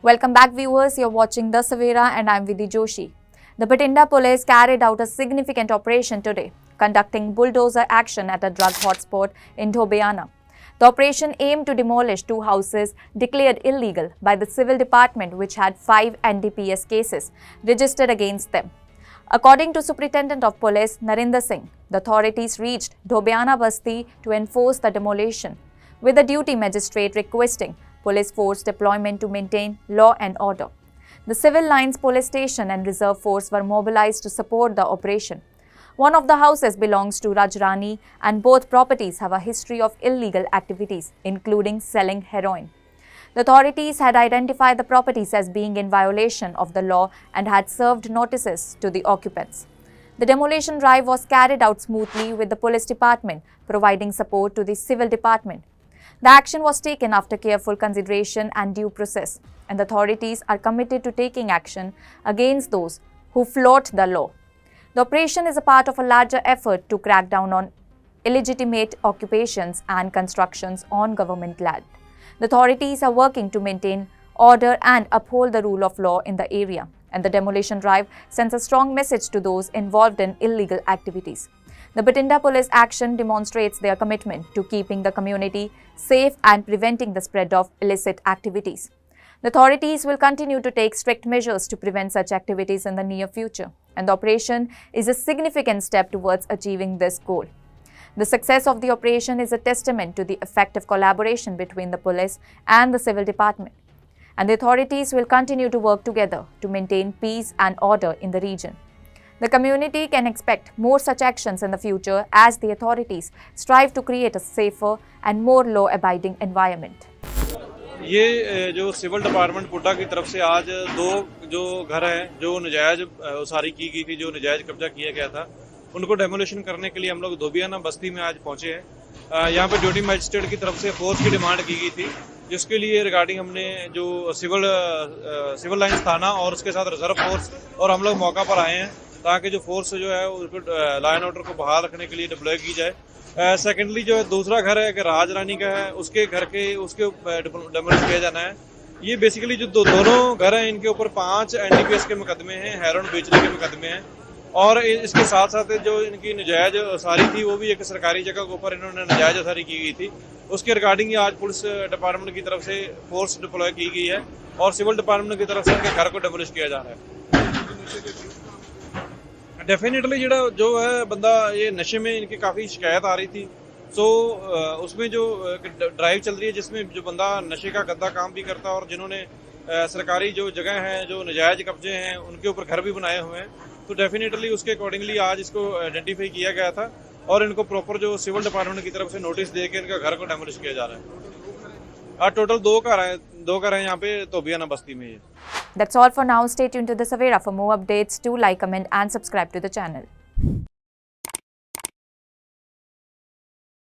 Welcome back viewers, you're watching The Savera and I'm Vidhi Joshi. The Bathinda Police carried out a significant operation today, conducting bulldozer action at a drug hotspot in Dhobiana. The operation aimed to demolish two houses declared illegal by the Civil Department which had 5 NDPS cases registered against them. According to Superintendent of Police Narinder Singh, the authorities reached Dhobiana Basti to enforce the demolition, with the duty magistrate requesting police force deployment to maintain law and order. The civil lines police station and reserve force were mobilized to support the operation. One of the houses belongs to Rajrani and both properties have a history of illegal activities, including selling heroin. The authorities had identified the properties as being in violation of the law and had served notices to the occupants. The demolition drive was carried out smoothly with the police department providing support to the civil department. The action was taken after careful consideration and due process, and the authorities are committed to taking action against those who flout the law. The operation is a part of a larger effort to crack down on illegitimate occupations and constructions on government land. The authorities are working to maintain order and uphold the rule of law in the area, and the demolition drive sends a strong message to those involved in illegal activities. The Bathinda Police action demonstrates their commitment to keeping the community safe and preventing the spread of illicit activities. The authorities will continue to take strict measures to prevent such activities in the near future, and the operation is a significant step towards achieving this goal. The success of the operation is a testament to the effective collaboration between the police and the civil department, and the authorities will continue to work together to maintain peace and order in the region. The community can expect more such actions in the future as the authorities strive to create a safer and more law-abiding environment. ये जो civil department पुड्डा की तरफ से आज दो जो घर हैं जो नजायज उसारी की गई थी, जो नजायज कब्जा किया गया था, उनको डेमोलिशन करने के लिए हम लोग धोबियाना बस्ती में आज पहुंचे हैं। यहाँ पे ड्यूटी मजिस्ट्रेट की तरफ से फोर्स की डिमांड की गई थी, जिसके लिए रिगार्डिंग हमने जो सिविल लाइंस थाना और उसके साथ रिजर्व फोर्स और हम लोग मौका पर आए हैं ताकि जो फोर्स जो है उसको लॉ एंड ऑर्डर को बहाल रखने के लिए डिप्लॉय की जाए। सेकेंडली जो है दूसरा घर है कि राज रानी का है, उसके घर के उसके डेमोलिश किया जाना है। ये बेसिकली जो दोनों घर हैं इनके ऊपर 5 NDPS के मुकदमे हैं, हेरोइन बेचने के मुकदमे हैं, और इसके साथ साथ जो इनकी नजायज उसारी थी वो भी एक सरकारी जगह के ऊपर इन्होंने नजायज उसारी की गई थी। उसके रिगार्डिंग आज पुलिस डिपार्टमेंट की तरफ से फोर्स डिप्लॉय की गई है और सिविल डिपार्टमेंट की तरफ से इनके घर को डेमोलिश किया जा रहा है। डेफिनेटली जो है बंदा ये नशे में इनकी काफ़ी शिकायत आ रही थी, सो उसमें जो ड्राइव चल रही है जिसमें जो बंदा नशे का गंदा काम भी करता है और जिन्होंने सरकारी जो जगह हैं जो नजायज कब्जे हैं उनके ऊपर घर भी बनाए हुए हैं, तो डेफिनेटली उसके अकॉर्डिंगली आज इसको आइडेंटिफाई किया गया था और इनको प्रॉपर जो सिविल डिपार्टमेंट की तरफ से नोटिस दे के इनका घर को डेमोलिश किया जा रहा है। टोटल 2 घर हैं यहाँ पे धोबियाना बस्ती में। That's all for now. Stay tuned to The Savera for more updates. Do like, comment and subscribe to the channel.